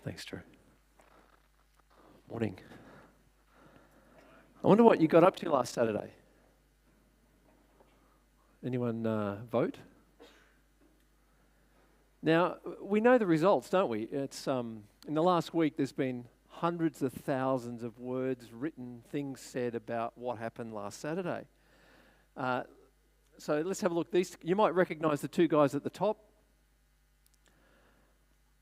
Thanks, Drew. Morning. I wonder what you got up to last Saturday. Anyone vote? Now, we know the results, don't we? It's in the last week there's been hundreds of thousands of words written, things said about what happened last Saturday. So let's have a look. You might recognise the two guys at the top.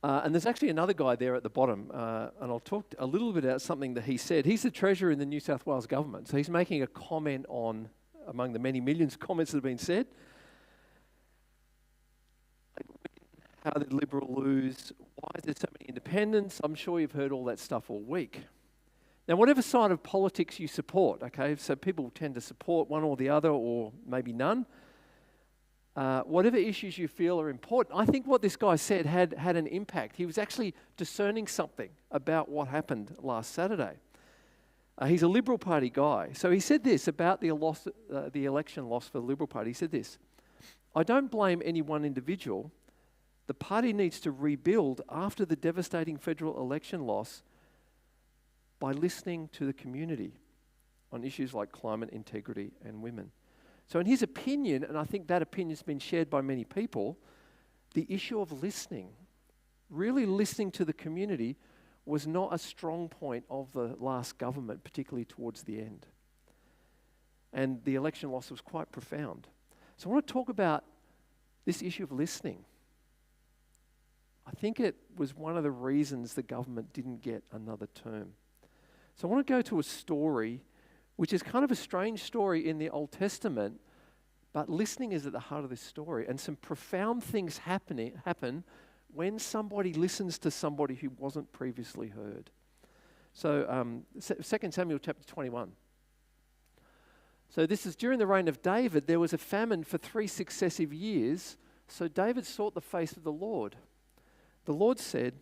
And there's actually another guy there at the bottom, and I'll talk a little bit about something that he said. He's the Treasurer in the New South Wales government, so he's making a comment on, among the many millions of comments that have been said, how did Liberal lose? Why is there so many independents? I'm sure you've heard all that stuff all week. Now, whatever side of politics you support, okay, so people tend to support one or the other or maybe none. Whatever issues you feel are important, I think what this guy said had an impact. He was actually discerning something about what happened last Saturday. He's a Liberal Party guy. So he said this about the election loss for the Liberal Party. He said this: I don't blame any one individual. The party needs to rebuild after the devastating federal election loss by listening to the community on issues like climate integrity and women. So in his opinion, and I think that opinion has been shared by many people, the issue of listening, really listening to the community, was not a strong point of the last government, particularly towards the end. And the election loss was quite profound. So I want to talk about this issue of listening. I think it was one of the reasons the government didn't get another term. So I want to go to a story which is kind of a strange story in the Old Testament, but listening is at the heart of this story. And some profound things happen when somebody listens to somebody who wasn't previously heard. So 2 Samuel chapter 21. So this is during the reign of David. There was a famine for 3 successive years. So David sought the face of the Lord. The Lord said,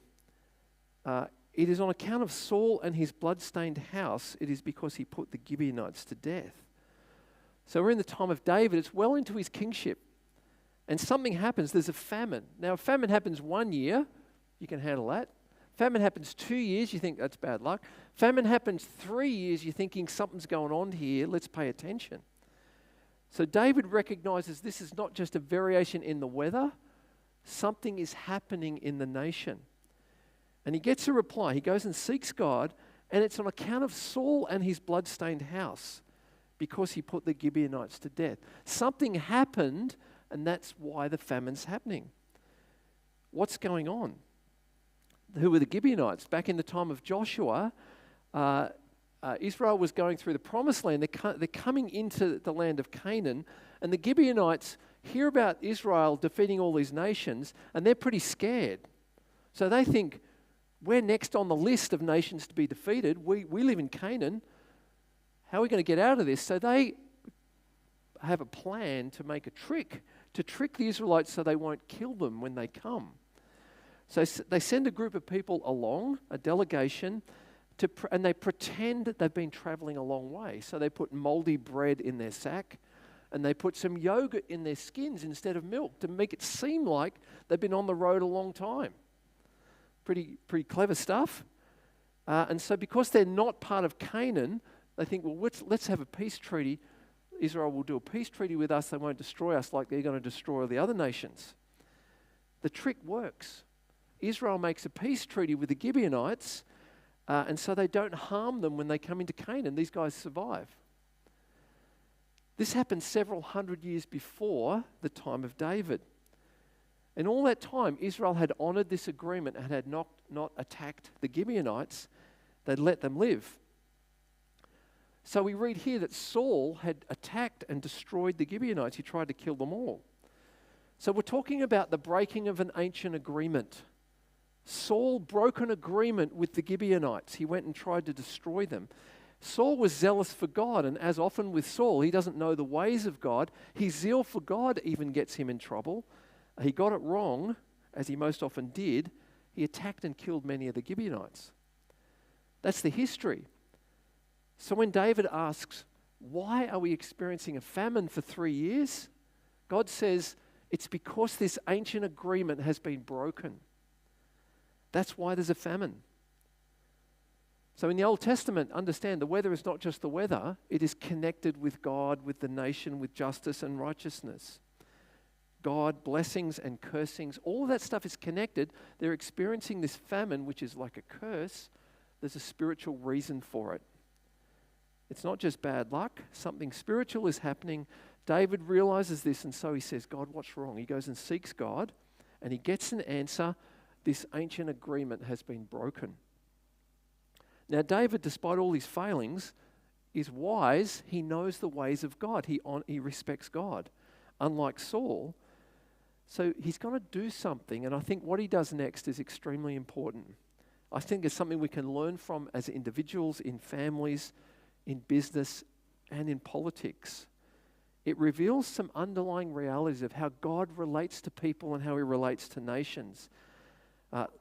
it is on account of Saul and his blood-stained house. It is because he put the Gibeonites to death. So we're in the time of David. It's well into his kingship. And something happens. There's a famine. Now, if famine happens 1 year, you can handle that. Famine happens 2 years, you think that's bad luck. Famine happens 3 years, you're thinking something's going on here. Let's pay attention. So David recognizes this is not just a variation in the weather. Something is happening in the nation. And he gets a reply. He goes and seeks God, and it's on account of Saul and his blood-stained house, because he put the Gibeonites to death. Something happened, and that's why the famine's happening. What's going on? Who were the Gibeonites? Back in the time of Joshua, Israel was going through the Promised Land. They're coming into the land of Canaan, and the Gibeonites hear about Israel defeating all these nations, and they're pretty scared. So they think, we're next on the list of nations to be defeated. We live in Canaan. How are we going to get out of this? So they have a plan to make a trick, to trick the Israelites so they won't kill them when they come. So they send a group of people along, a delegation, and they pretend that they've been traveling a long way. So they put moldy bread in their sack, and they put some yogurt in their skins instead of milk to make it seem like they've been on the road a long time. Pretty clever stuff. And so because they're not part of Canaan, they think, well, let's have a peace treaty. Israel will do a peace treaty with us. They won't destroy us like they're going to destroy the other nations. The trick works. Israel makes a peace treaty with the Gibeonites, and so they don't harm them when they come into Canaan. These guys survive. This happened several hundred years before the time of David. And all that time, Israel had honoured this agreement and had not attacked the Gibeonites. They'd let them live. So we read here that Saul had attacked and destroyed the Gibeonites. He tried to kill them all. So we're talking about the breaking of an ancient agreement. Saul broke an agreement with the Gibeonites. He went and tried to destroy them. Saul was zealous for God, and as often with Saul, he doesn't know the ways of God. His zeal for God even gets him in trouble. He got it wrong, as he most often did. He attacked and killed many of the Gibeonites. That's the history. So when David asks, why are we experiencing a famine for 3 years? God says, it's because this ancient agreement has been broken. That's why there's a famine. So in the Old Testament, understand the weather is not just the weather, it is connected with God, with the nation, with justice and righteousness. God, blessings and cursings, all of that stuff is connected. They're experiencing this famine, which is like a curse. There's a spiritual reason for it. It's not just bad luck. Something spiritual is happening. David realizes this, and so he says, God, what's wrong? He goes and seeks God, and he gets an answer. This ancient agreement has been broken. Now, David, despite all his failings, is wise. He knows the ways of God. He respects God, unlike Saul. So he's going to do something, and I think what he does next is extremely important. I think it's something we can learn from as individuals, in families, in business, and in politics. It reveals some underlying realities of how God relates to people and how he relates to nations.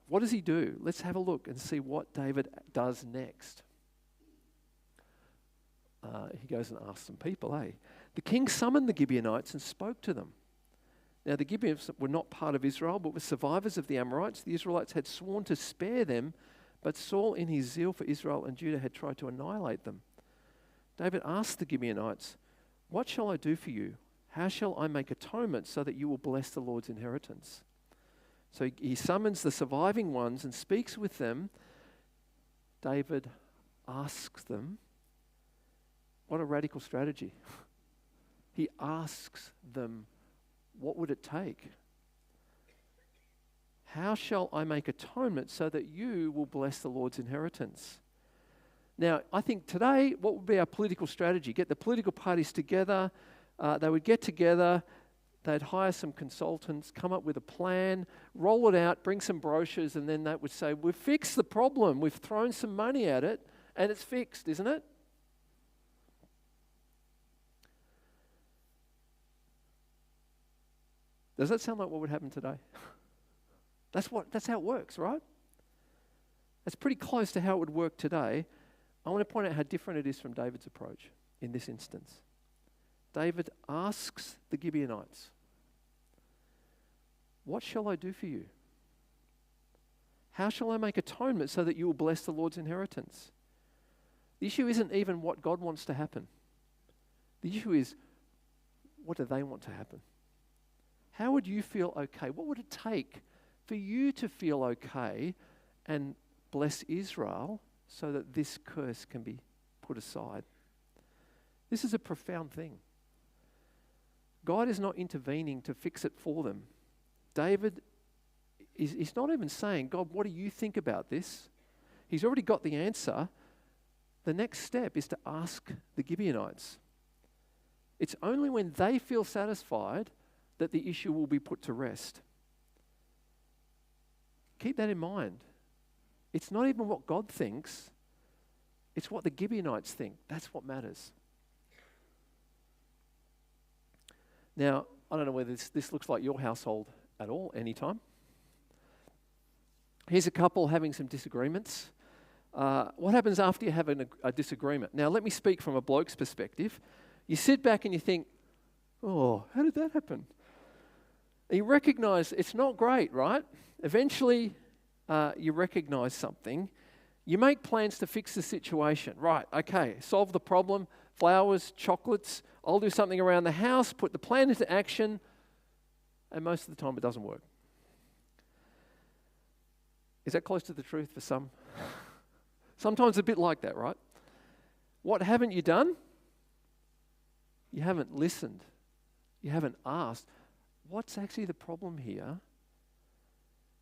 What does he do? Let's have a look and see what David does next. He goes and asks some people, The king summoned the Gibeonites and spoke to them. Now, the Gibeonites were not part of Israel, but were survivors of the Amorites. The Israelites had sworn to spare them, but Saul, in his zeal for Israel and Judah, had tried to annihilate them. David asked the Gibeonites, what shall I do for you? How shall I make atonement so that you will bless the Lord's inheritance? So he summons the surviving ones and speaks with them. David asks them, what a radical strategy. He asks them, what would it take? How shall I make atonement so that you will bless the Lord's inheritance? Now, I think today, what would be our political strategy? Get the political parties together. They would get together. They'd hire some consultants, come up with a plan, roll it out, bring some brochures, and then that would say, we've fixed the problem. We've thrown some money at it, and it's fixed, isn't it? Does that sound like what would happen today? That's how it works, right? That's pretty close to how it would work today. I want to point out how different it is from David's approach in this instance. David asks the Gibeonites, what shall I do for you? How shall I make atonement so that you will bless the Lord's inheritance? The issue isn't even what God wants to happen. The issue is, what do they want to happen? How would you feel okay? What would it take for you to feel okay and bless Israel so that this curse can be put aside? This is a profound thing. God is not intervening to fix it for them. David is not even saying, God, what do you think about this? He's already got the answer. The next step is to ask the Gibeonites. It's only when they feel satisfied that the issue will be put to rest. Keep that in mind. It's not even what God thinks. It's what the Gibeonites think. That's what matters. Now, I don't know whether this looks like your household at all, anytime. Here's a couple having some disagreements. What happens after you have a disagreement? Now, let me speak from a bloke's perspective. You sit back and you think, oh, how did that happen? And you recognize it's not great, right? Eventually, you recognize something. You make plans to fix the situation. Right, okay, solve the problem. Flowers, chocolates, I'll do something around the house, put the plan into action, and most of the time it doesn't work. Is that close to the truth for some? Sometimes a bit like that, right? What haven't you done? You haven't listened. You haven't asked, what's actually the problem here?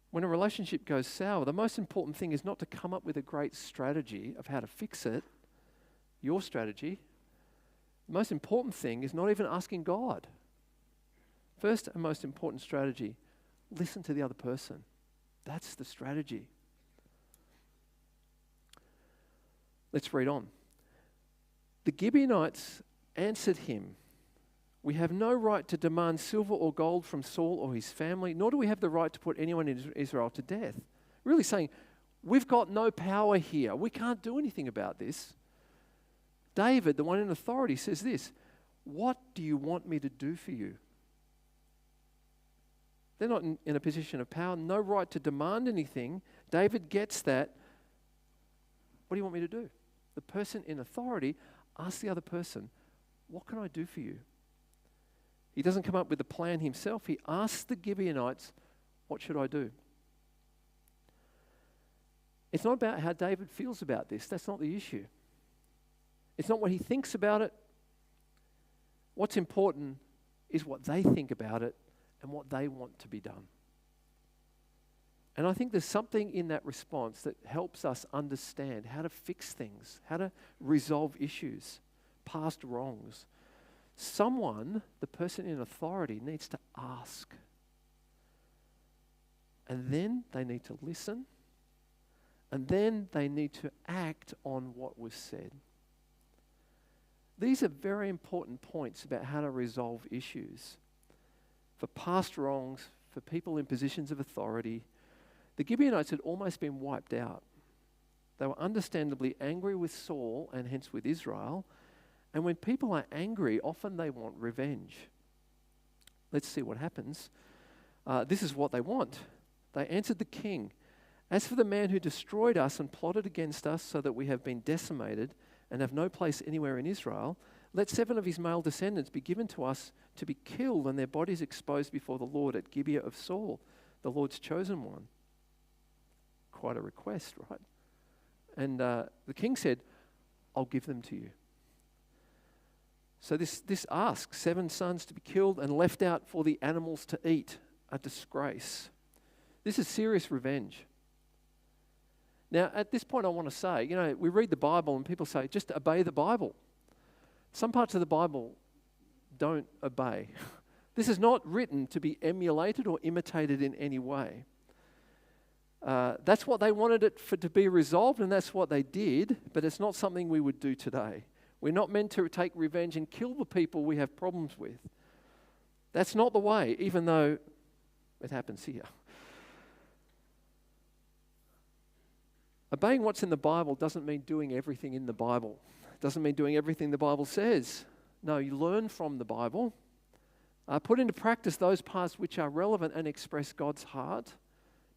When a relationship goes sour, the most important thing is not to come up with a great strategy of how to fix it, your strategy. The most important thing is not even asking God. First and most important strategy, listen to the other person. That's the strategy. Let's read on. The Gibeonites answered him, we have no right to demand silver or gold from Saul or his family, nor do we have the right to put anyone in Israel to death. Really saying, we've got no power here. We can't do anything about this. David, the one in authority, says this, what do you want me to do for you? They're not in a position of power, no right to demand anything. David gets that. What do you want me to do? The person in authority asks the other person, what can I do for you? He doesn't come up with a plan himself. He asks the Gibeonites, what should I do? It's not about how David feels about this. That's not the issue. It's not what he thinks about it. What's important is what they think about it and what they want to be done. And I think there's something in that response that helps us understand how to fix things, how to resolve issues, past wrongs. Someone, the person in authority, needs to ask. And then they need to listen. And then they need to act on what was said. These are very important points about how to resolve issues. For past wrongs, for people in positions of authority, the Gibeonites had almost been wiped out. They were understandably angry with Saul and hence with Israel. And when people are angry, often they want revenge. Let's see what happens. This is what they want. They answered the king, "As for the man who destroyed us and plotted against us so that we have been decimated and have no place anywhere in Israel, let 7 of his male descendants be given to us to be killed and their bodies exposed before the Lord at Gibeah of Saul, the Lord's chosen one." Quite a request, right? And the king said, "I'll give them to you." So this asks 7 sons to be killed and left out for the animals to eat, a disgrace. This is serious revenge. Now, at this point, I want to say, we read the Bible and people say, just obey the Bible. Some parts of the Bible don't obey. This is not written to be emulated or imitated in any way. That's what they wanted it to be resolved, and that's what they did, but it's not something we would do today. We're not meant to take revenge and kill the people we have problems with. That's not the way, even though it happens here. Obeying what's in the Bible doesn't mean doing everything in the Bible. It doesn't mean doing everything the Bible says. No, you learn from the Bible. Put into practice those parts which are relevant and express God's heart.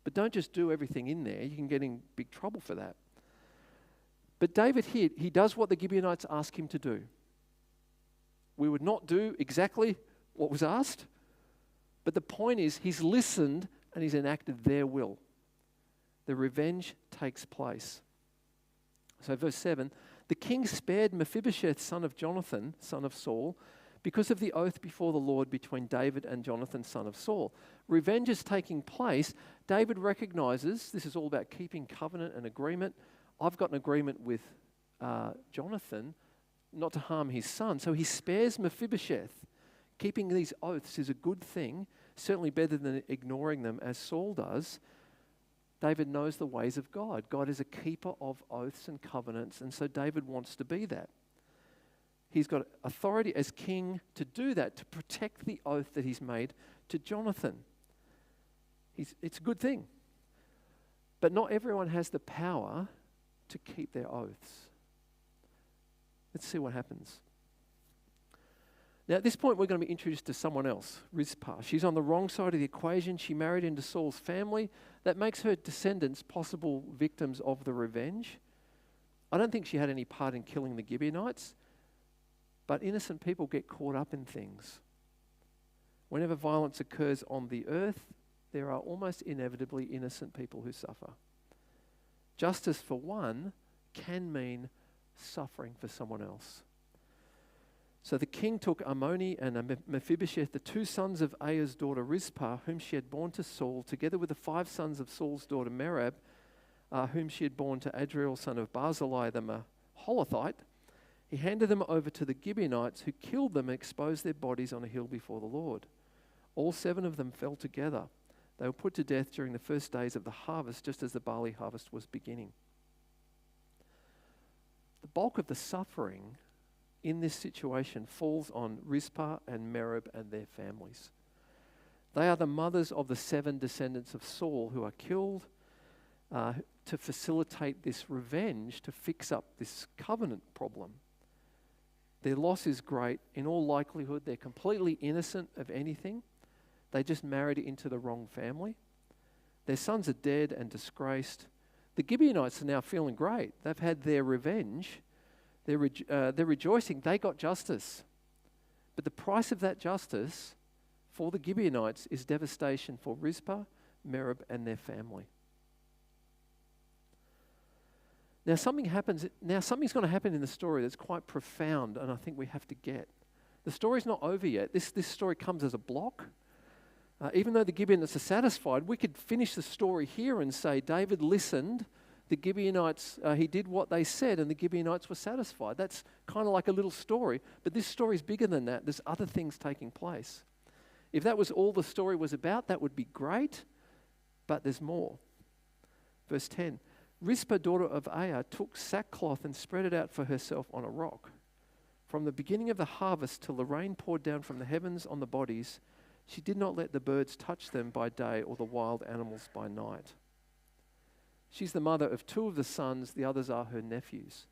But don't just do everything in there. You can get in big trouble for that. But David here, he does what the Gibeonites ask him to do. We would not do exactly what was asked. But the point is, he's listened and he's enacted their will. The revenge takes place. So verse 7, the king spared Mephibosheth, son of Jonathan, son of Saul, because of the oath before the Lord between David and Jonathan, son of Saul. Revenge is taking place. David recognizes this is all about keeping covenant and agreement. I've got an agreement with Jonathan not to harm his son. So he spares Mephibosheth. Keeping these oaths is a good thing, certainly better than ignoring them as Saul does. David knows the ways of God. God is a keeper of oaths and covenants, and so David wants to be that. He's got authority as king to do that, to protect the oath that he's made to Jonathan. It's a good thing. But not everyone has the power to keep their oaths. Let's see what happens. Now, at this point, we're going to be introduced to someone else, Rizpah. She's on the wrong side of the equation. She married into Saul's family. That makes her descendants possible victims of the revenge. I don't think she had any part in killing the Gibeonites, but innocent people get caught up in things. Whenever violence occurs on the earth, there are almost inevitably innocent people who suffer. Justice for one can mean suffering for someone else. So the king took Ammoni and Mephibosheth, the 2 sons of Aiah's daughter Rizpah, whom she had borne to Saul, together with the 5 sons of Saul's daughter Merab, whom she had borne to Adriel, son of Barzillai the Maholathite. He handed them over to the Gibeonites, who killed them and exposed their bodies on a hill before the Lord. All 7 of them fell together. They were put to death during the first days of the harvest, just as the barley harvest was beginning. The bulk of the suffering in this situation falls on Rizpah and Merab and their families. They are the mothers of the 7 descendants of Saul who are killed to facilitate this revenge, to fix up this covenant problem. Their loss is great. In all likelihood, they're completely innocent of anything. They just married into the wrong family. Their sons are dead and disgraced. The Gibeonites are now feeling great. They've had their revenge. They're rejoicing. They got justice. But the price of that justice for the Gibeonites is devastation for Rizpah, Merib, and their family. Now something's going to happen in the story that's quite profound, and I think we have to get. The story's not over yet. This story comes as a block. Even though the Gibeonites are satisfied, we could finish the story here and say David listened, the Gibeonites, he did what they said, and the Gibeonites were satisfied. That's kind of like a little story, but this story is bigger than that. There's other things taking place. If that was all the story was about, that would be great, but there's more. Verse 10, Rizpah, daughter of Aiah, took sackcloth and spread it out for herself on a rock. From the beginning of the harvest till the rain poured down from the heavens on the bodies, she did not let the birds touch them by day or the wild animals by night. She's the mother of 2 of the sons, the others are her nephews.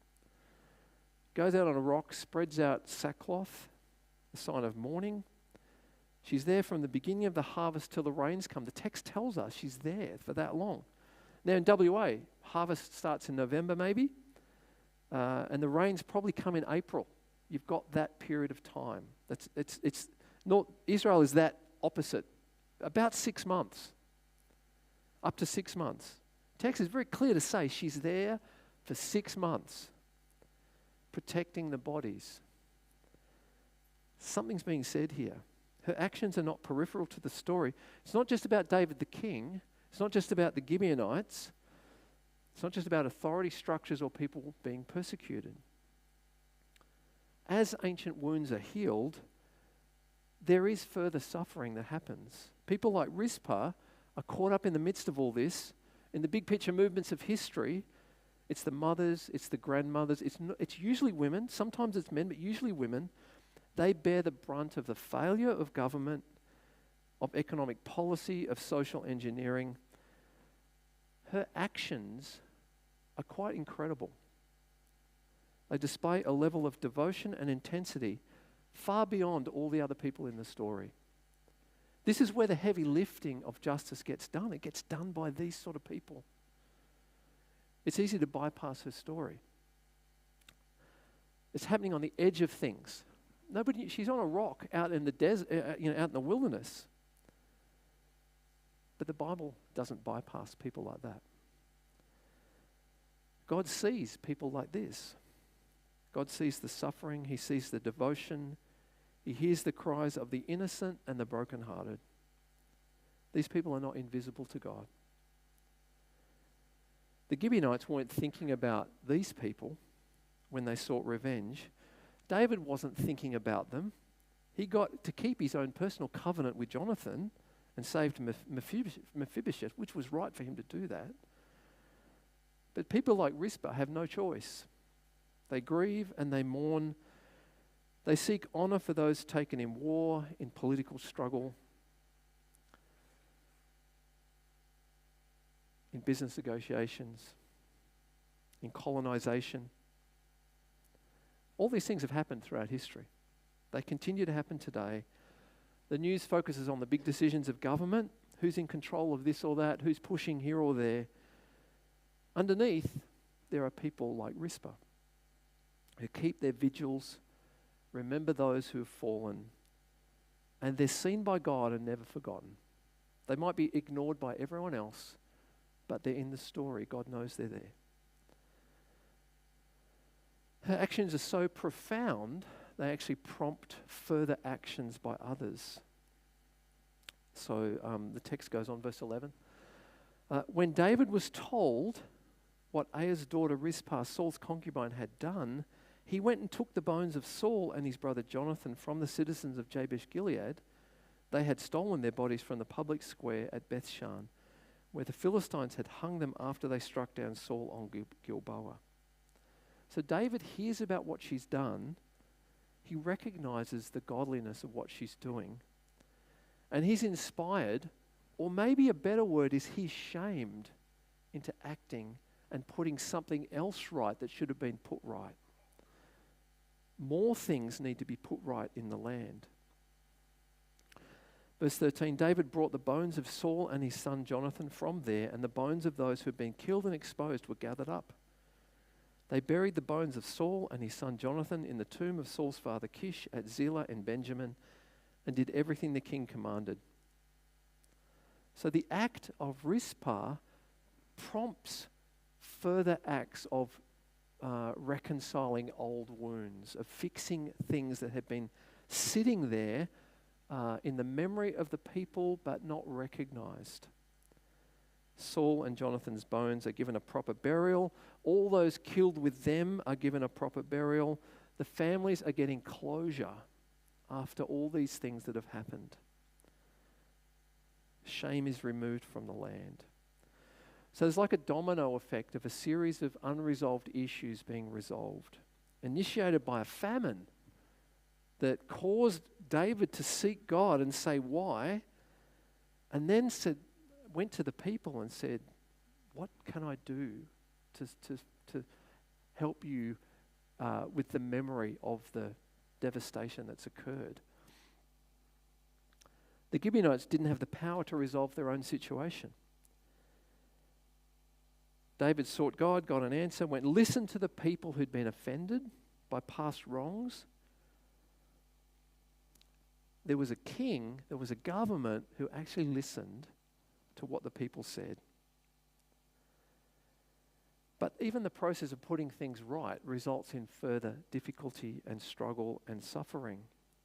Goes out on a rock, spreads out sackcloth, a sign of mourning. She's there from the beginning of the harvest till the rains come. The text tells us she's there for that long. Now in WA, harvest starts in November maybe, and the rains probably come in April. You've got that period of time. It's not Israel is that opposite, about 6 months, up to 6 months. Text is very clear to say she's there for 6 months, protecting the bodies. Something's being said here. Her actions are not peripheral to the story. It's not just about David the king. It's not just about the Gibeonites. It's not just about authority structures or people being persecuted. As ancient wounds are healed, there is further suffering that happens. People like Rizpah are caught up in the midst of all this. In the big picture movements of history, it's the mothers, it's the grandmothers, it's usually women, sometimes it's men, but usually women. They bear the brunt of the failure of government, of economic policy, of social engineering. Her actions are quite incredible. They display a level of devotion and intensity far beyond all the other people in the story. This is where the heavy lifting of justice gets done. It gets done by these sort of people. It's easy to bypass her story. It's happening on the edge of things. She's on a rock out in the desert, out in the wilderness. But the Bible doesn't bypass people like that. God sees people like this. God sees the suffering. He sees the devotion. He hears the cries of the innocent and the brokenhearted. These people are not invisible to God. The Gibeonites weren't thinking about these people when they sought revenge. David wasn't thinking about them. He got to keep his own personal covenant with Jonathan and saved Mephibosheth, which was right for him to do that. But people like Rizpah have no choice. They grieve and they mourn. They seek honor for those taken in war, in political struggle, in business negotiations, in colonization. All these things have happened throughout history. They continue to happen today. The news focuses on the big decisions of government, who's in control of this or that, who's pushing here or there. Underneath, there are people like Rizpah who keep their vigils, remember those who have fallen, and they're seen by God and never forgotten. They might be ignored by everyone else, but they're in the story. God knows they're there. Her actions are so profound, they actually prompt further actions by others. So the text goes on, verse 11. When David was told what Aiah's daughter Rizpah, Saul's concubine, had done, he went and took the bones of Saul and his brother Jonathan from the citizens of Jabesh Gilead. They had stolen their bodies from the public square at Bethshan, where the Philistines had hung them after they struck down Saul on Gilboa. So David hears about what she's done. He recognizes the godliness of what she's doing. And he's inspired, or maybe a better word is he's shamed into acting and putting something else right that should have been put right. More things need to be put right in the land. Verse 13, David brought the bones of Saul and his son Jonathan from there, and the bones of those who had been killed and exposed were gathered up. They buried the bones of Saul and his son Jonathan in the tomb of Saul's father Kish at Zelah in Benjamin, and did everything the king commanded. So the act of Rizpah prompts further acts of reconciling old wounds, of fixing things that had been sitting there in the memory of the people but not recognized. Saul and Jonathan's bones are given a proper burial. All those killed with them are given a proper burial. The families are getting closure after all these things that have happened. Shame is removed from the land. So there's like a domino effect of a series of unresolved issues being resolved, initiated by a famine that caused David to seek God and say why, and then went to the people and said, what can I do to help you with the memory of the devastation that's occurred? The Gibeonites didn't have the power to resolve their own situation. David sought God, got an answer, went and listened to the people who'd been offended by past wrongs. There was a king, there was a government who actually listened to what the people said. But even the process of putting things right results in further difficulty and struggle and suffering.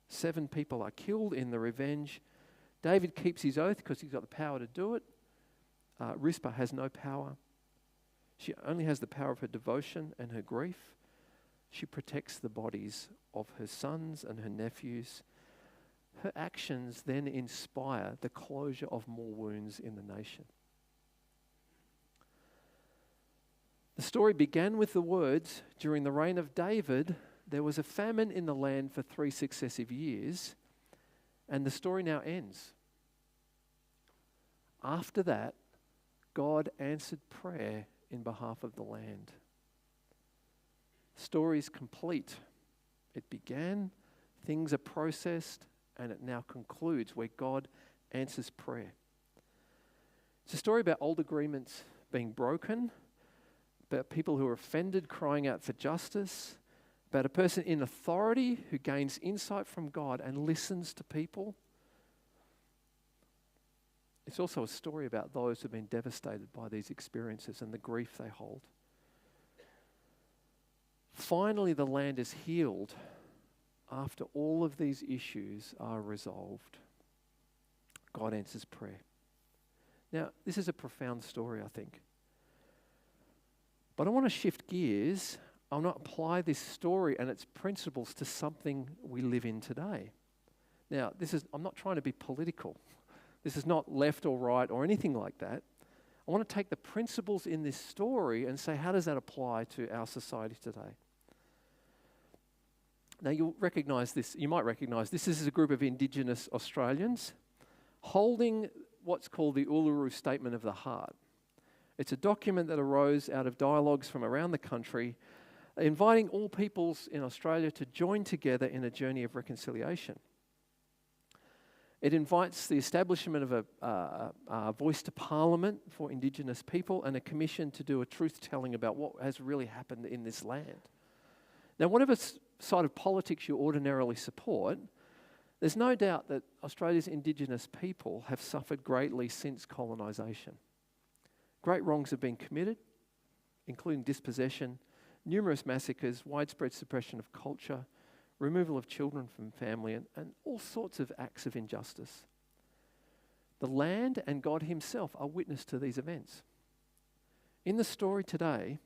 7 people are killed in the revenge. David keeps his oath because he's got the power to do it. Rizpah has no power. She only has the power of her devotion and her grief. She protects the bodies of her sons and her nephews. Her actions then inspire the closure of more wounds in the nation. The story began with the words, during the reign of David, there was a famine in the land for 3 successive years, and the story now ends. After that, God answered prayer in behalf of the land. The story is complete. It began, things are processed, and it now concludes where God answers prayer. It's a story about old agreements being broken, about people who are offended crying out for justice, about a person in authority who gains insight from God and listens to people. It's also a story about those who have been devastated by these experiences and the grief they hold. Finally, the land is healed after all of these issues are resolved. God answers prayer. Now, this is a profound story, I think. But I want to shift gears. I want to apply this story and its principles to something we live in today. Now, I'm not trying to be political. This is not left or right or anything like that. I want to take the principles in this story and say, how does that apply to our society today? Now, you'll recognize this. You might recognize this. This is a group of Indigenous Australians holding what's called the Uluru Statement of the Heart. It's a document that arose out of dialogues from around the country, inviting all peoples in Australia to join together in a journey of reconciliation. It invites the establishment of a voice to Parliament for Indigenous people and a commission to do a truth-telling about what has really happened in this land. Now, whatever side of politics you ordinarily support, there's no doubt that Australia's Indigenous people have suffered greatly since colonisation. Great wrongs have been committed, including dispossession, numerous massacres, widespread suppression of culture, removal of children from family, and all sorts of acts of injustice. The land and God himself are witness to these events. In the story today,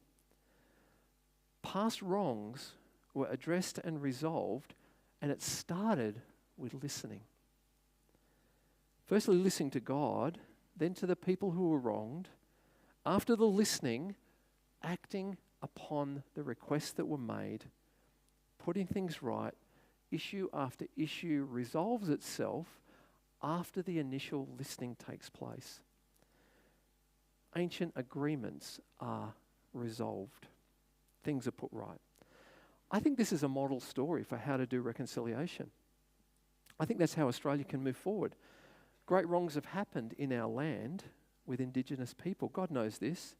past wrongs were addressed and resolved, and it started with listening. Firstly, listening to God, then to the people who were wronged. After the listening, acting upon the requests that were made, putting things right, issue after issue resolves itself after the initial listening takes place. Ancient agreements are resolved. Things are put right. I think this is a model story for how to do reconciliation. I think that's how Australia can move forward. Great wrongs have happened in our land with Indigenous people. God knows this.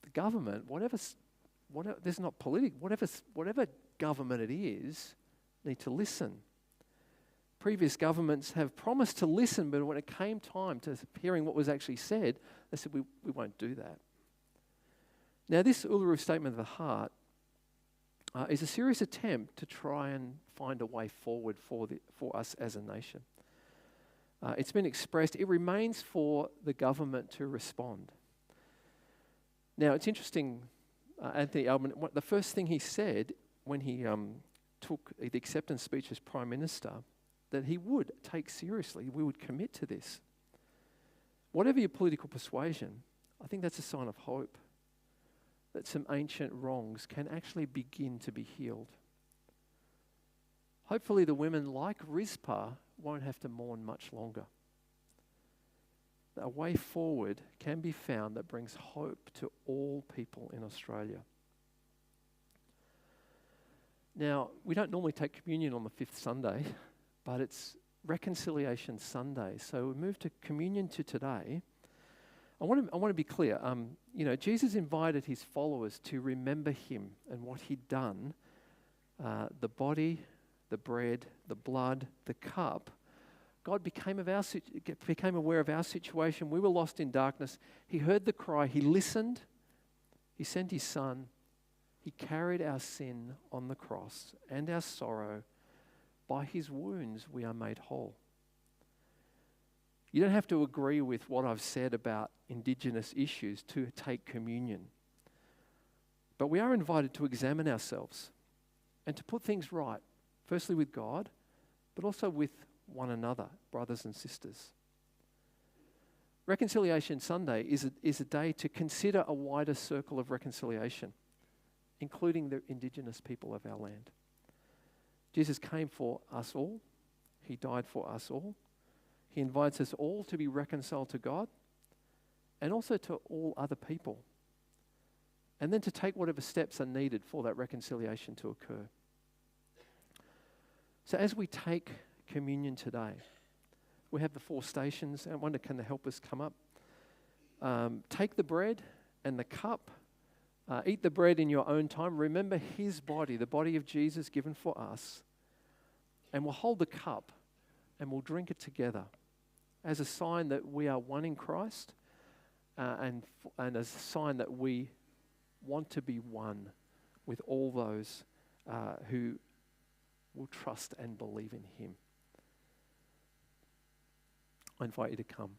The government, whatever, this is not political, whatever government it is, need to listen. Previous governments have promised to listen, but when it came time to hearing what was actually said, they said, we won't do that. Now, this Uluru Statement of the Heart is a serious attempt to try and find a way forward for us as a nation. It's been expressed. It remains for the government to respond. Now, it's interesting, Anthony Alban, the first thing he said when he took the acceptance speech as Prime Minister, that he would take seriously, we would commit to this. Whatever your political persuasion, I think that's a sign of hope, that some ancient wrongs can actually begin to be healed. Hopefully the women like Rizpah won't have to mourn much longer. A way forward can be found that brings hope to all people in Australia. Now, we don't normally take communion on the fifth Sunday, but it's Reconciliation Sunday. So we move to communion to today. I want to be clear. Jesus invited his followers to remember him and what he'd done. The body, the bread, the blood, the cup. God became aware of our situation. We were lost in darkness. He heard the cry. He listened. He sent his son. He carried our sin on the cross and our sorrow. By his wounds, we are made whole. You don't have to agree with what I've said about Indigenous issues to take communion. But we are invited to examine ourselves and to put things right, firstly with God, but also with one another, brothers and sisters. Reconciliation Sunday is a day to consider a wider circle of reconciliation, including the Indigenous people of our land. Jesus came for us all. He died for us all. He invites us all to be reconciled to God and also to all other people, and then to take whatever steps are needed for that reconciliation to occur. So as we take communion today, we have the 4 stations. I wonder, can they help us come up? Take the bread and the cup. Eat the bread in your own time. Remember his body, the body of Jesus given for us. And we'll hold the cup and we'll drink it together as a sign that we are one in Christ, and as a sign that we want to be one with all those who will trust and believe in him. I invite you to come.